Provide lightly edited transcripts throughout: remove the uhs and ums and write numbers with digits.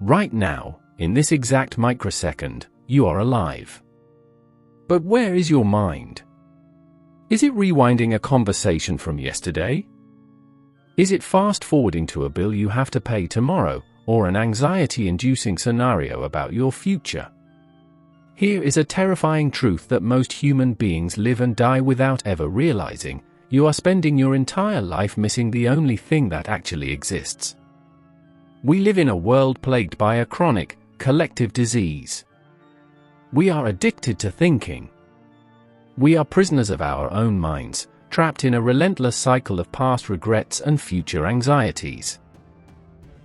Right now, in this exact microsecond, you are alive. But where is your mind? Is it rewinding a conversation from yesterday? Is it fast-forwarding to a bill you have to pay tomorrow, or an anxiety-inducing scenario about your future? Here is a terrifying truth that most human beings live and die without ever realizing: you are spending your entire life missing the only thing that actually exists. We live in a world plagued by a chronic, collective disease. We are addicted to thinking. We are prisoners of our own minds, trapped in a relentless cycle of past regrets and future anxieties.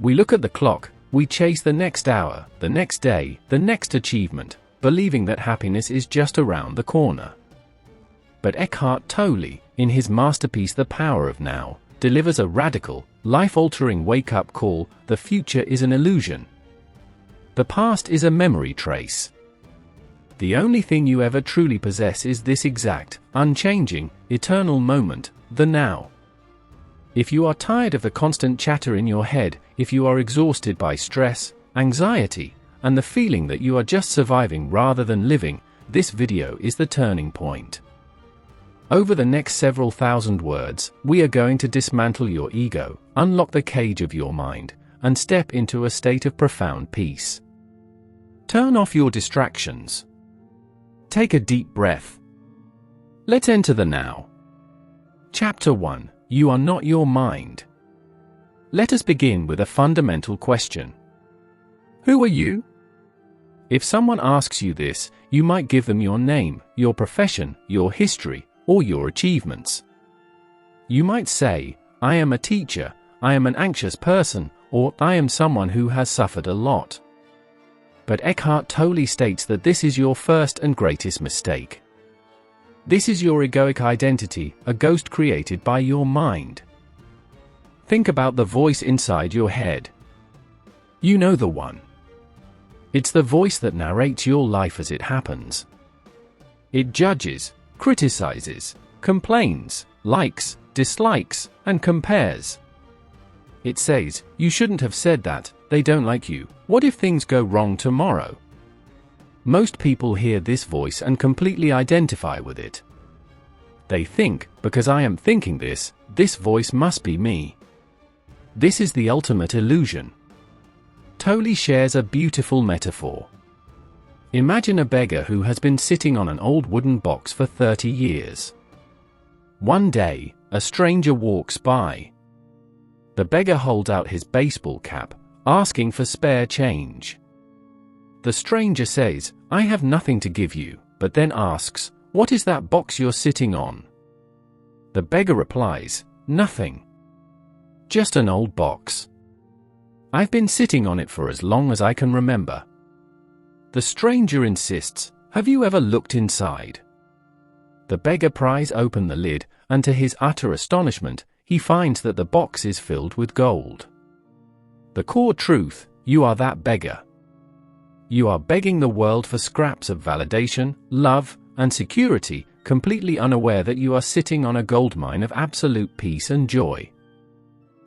We look at the clock, we chase the next hour, the next day, the next achievement, believing that happiness is just around the corner. But Eckhart Tolle, in his masterpiece The Power of Now, delivers a radical, life-altering wake-up call: the future is an illusion. The past is a memory trace. The only thing you ever truly possess is this exact, unchanging, eternal moment, the now. If you are tired of the constant chatter in your head, if you are exhausted by stress, anxiety, and the feeling that you are just surviving rather than living, this video is the turning point. Over the next several thousand words, we are going to dismantle your ego, unlock the cage of your mind, and step into a state of profound peace. Turn off your distractions. Take a deep breath. Let's enter the now. Chapter 1: You are not your mind. Let us begin with a fundamental question. Who are you? If someone asks you this, you might give them your name, your profession, your history, or your achievements. You might say, "I am a teacher, I am an anxious person," or "I am someone who has suffered a lot." But Eckhart Tolle states that this is your first and greatest mistake. This is your egoic identity, a ghost created by your mind. Think about the voice inside your head. You know the one. It's the voice that narrates your life as it happens. It judges, criticizes, complains, likes, dislikes, and compares. It says, "You shouldn't have said that, they don't like you, what if things go wrong tomorrow?" Most people hear this voice and completely identify with it. They think, because I am thinking this, this voice must be me. This is the ultimate illusion. Tolle shares a beautiful metaphor. Imagine a beggar who has been sitting on an old wooden box for 30 years. One day, a stranger walks by. The beggar holds out his baseball cap, asking for spare change. The stranger says, "I have nothing to give you," but then asks, "What is that box you're sitting on?" The beggar replies, "Nothing. Just an old box. I've been sitting on it for as long as I can remember." The stranger insists, "Have you ever looked inside?" The beggar pries open the lid, and to his utter astonishment, he finds that the box is filled with gold. The core truth: you are that beggar. You are begging the world for scraps of validation, love, and security, completely unaware that you are sitting on a goldmine of absolute peace and joy.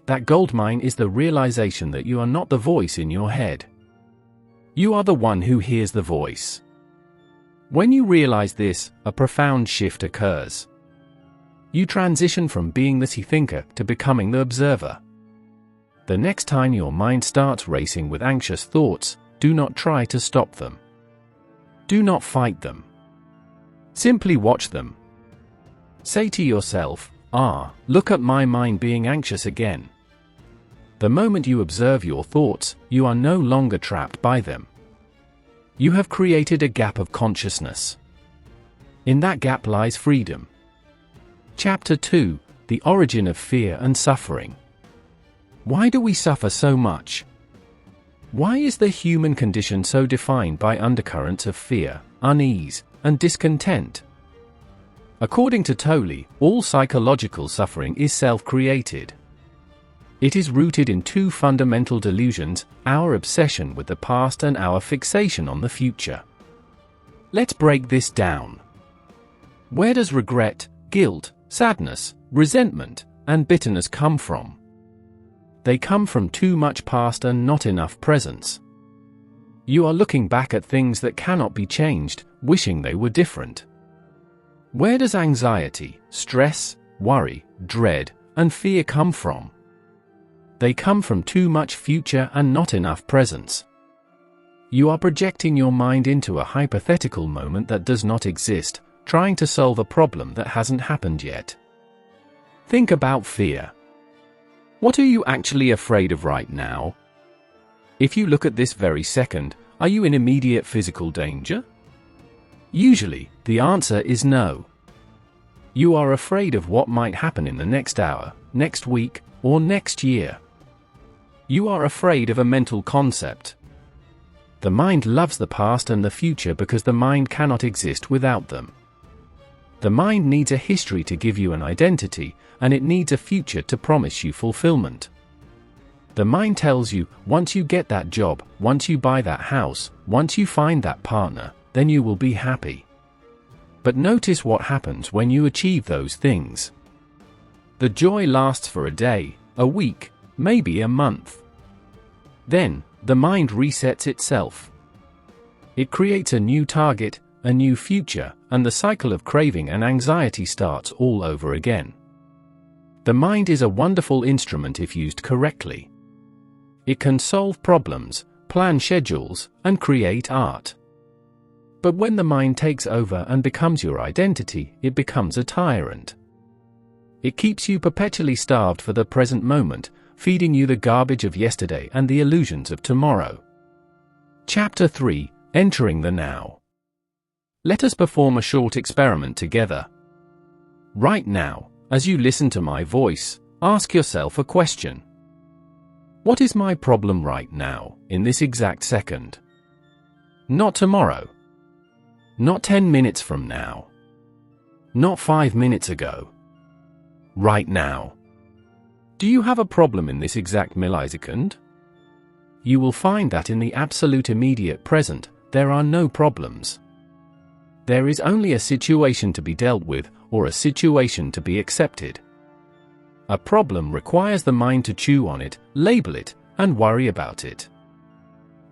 That goldmine is the realization that you are not the voice in your head. You are the one who hears the voice. When you realize this, a profound shift occurs. You transition from being the thinker to becoming the observer. The next time your mind starts racing with anxious thoughts, do not try to stop them. Do not fight them. Simply watch them. Say to yourself, look at my mind being anxious again." The moment you observe your thoughts, you are no longer trapped by them. You have created a gap of consciousness. In that gap lies freedom. Chapter 2: The Origin of Fear and Suffering. Why do we suffer so much? Why is the human condition so defined by undercurrents of fear, unease, and discontent? According to Tolle, all psychological suffering is self-created. It is rooted in two fundamental delusions: our obsession with the past and our fixation on the future. Let's break this down. Where does regret, guilt, sadness, resentment, and bitterness come from? They come from too much past and not enough presence. You are looking back at things that cannot be changed, wishing they were different. Where does anxiety, stress, worry, dread, and fear come from? They come from too much future and not enough presence. You are projecting your mind into a hypothetical moment that does not exist, trying to solve a problem that hasn't happened yet. Think about fear. What are you actually afraid of right now? If you look at this very second, are you in immediate physical danger? Usually, the answer is no. You are afraid of what might happen in the next hour, next week, or next year. You are afraid of a mental concept. The mind loves the past and the future because the mind cannot exist without them. The mind needs a history to give you an identity, and it needs a future to promise you fulfillment. The mind tells you, once you get that job, once you buy that house, once you find that partner, then you will be happy. But notice what happens when you achieve those things. The joy lasts for a day, a week, maybe a month. Then, the mind resets itself. It creates a new target, a new future, and the cycle of craving and anxiety starts all over again. The mind is a wonderful instrument if used correctly. It can solve problems, plan schedules, and create art. But when the mind takes over and becomes your identity, it becomes a tyrant. It keeps you perpetually starved for the present moment, feeding you the garbage of yesterday and the illusions of tomorrow. Chapter 3: Entering the Now. Let us perform a short experiment together. Right now, as you listen to my voice, ask yourself a question. What is my problem right now, in this exact second? Not tomorrow. Not 10 minutes from now. Not 5 minutes ago. Right now. Do you have a problem in this exact millisecond? You will find that in the absolute immediate present, there are no problems. There is only a situation to be dealt with, or a situation to be accepted. A problem requires the mind to chew on it, label it, and worry about it.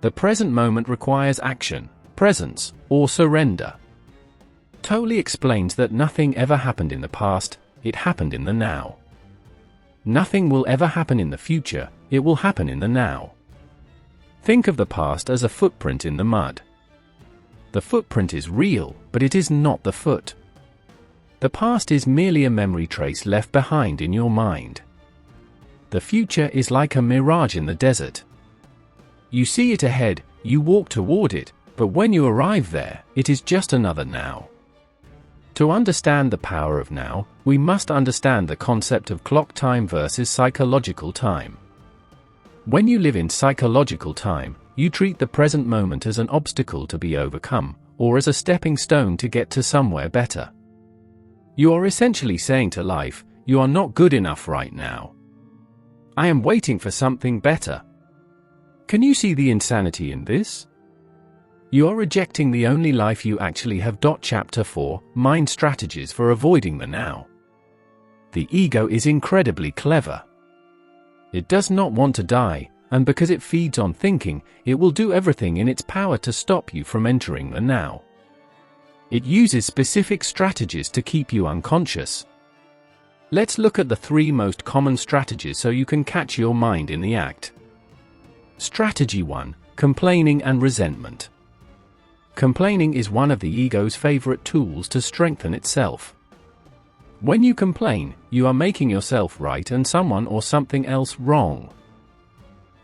The present moment requires action, presence, or surrender. Tolle explains that nothing ever happened in the past, it happened in the now. Nothing will ever happen in the future, it will happen in the now. Think of the past as a footprint in the mud. The footprint is real, but it is not the foot. The past is merely a memory trace left behind in your mind. The future is like a mirage in the desert. You see it ahead, you walk toward it, but when you arrive there, it is just another now. To understand the power of now, we must understand the concept of clock time versus psychological time. When you live in psychological time, you treat the present moment as an obstacle to be overcome, or as a stepping stone to get to somewhere better. You are essentially saying to life, you are not good enough right now. I am waiting for something better. Can you see the insanity in this? You are rejecting the only life you actually have. Chapter 4: Mind Strategies for Avoiding the Now. The ego is incredibly clever. It does not want to die, and because it feeds on thinking, it will do everything in its power to stop you from entering the now. It uses specific strategies to keep you unconscious. Let's look at the 3 most common strategies so you can catch your mind in the act. Strategy 1: Complaining and resentment. Complaining is one of the ego's favorite tools to strengthen itself. When you complain, you are making yourself right and someone or something else wrong.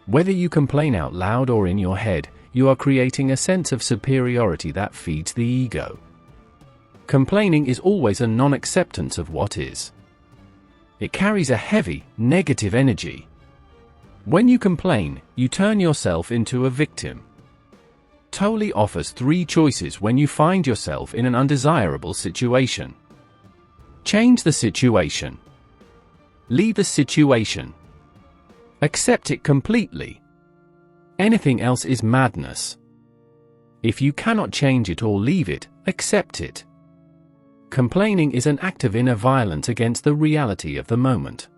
Whether you complain out loud or in your head, you are creating a sense of superiority that feeds the ego. Complaining is always a non-acceptance of what is. It carries a heavy, negative energy. When you complain, you turn yourself into a victim. Tolle offers 3 choices when you find yourself in an undesirable situation. Change the situation. Leave the situation. Accept it completely. Anything else is madness. If you cannot change it or leave it, accept it. Complaining is an act of inner violence against the reality of the moment.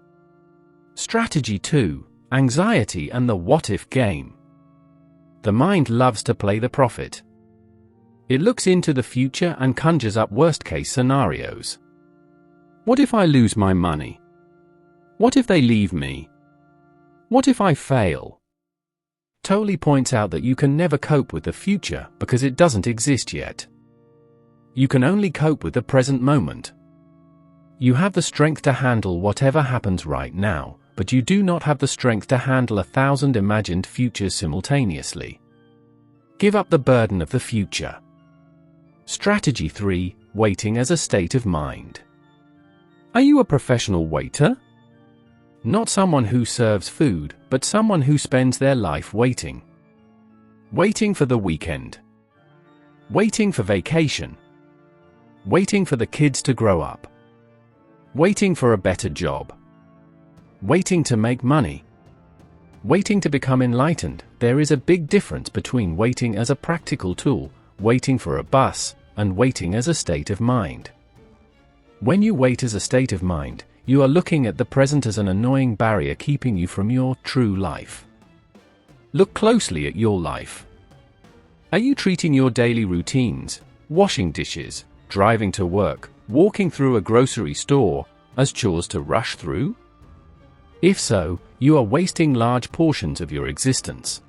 Strategy 2: Anxiety and the what-if game. The mind loves to play the prophet. It looks into the future and conjures up worst-case scenarios. What if I lose my money? What if they leave me? What if I fail? Tolle points out that you can never cope with the future because it doesn't exist yet. You can only cope with the present moment. You have the strength to handle whatever happens right now, but you do not have the strength to handle 1,000 imagined futures simultaneously. Give up the burden of the future. Strategy 3: Waiting as a state of mind. Are you a professional waiter? Not someone who serves food, but someone who spends their life waiting. Waiting for the weekend. Waiting for vacation. Waiting for the kids to grow up. Waiting for a better job. Waiting to make money. Waiting to become enlightened. There is a big difference between waiting as a practical tool, waiting for a bus, and waiting as a state of mind. When you wait as a state of mind, you are looking at the present as an annoying barrier keeping you from your true life. Look closely at your life. Are you treating your daily routines, washing dishes, driving to work, walking through a grocery store, as chores to rush through? If so, you are wasting large portions of your existence.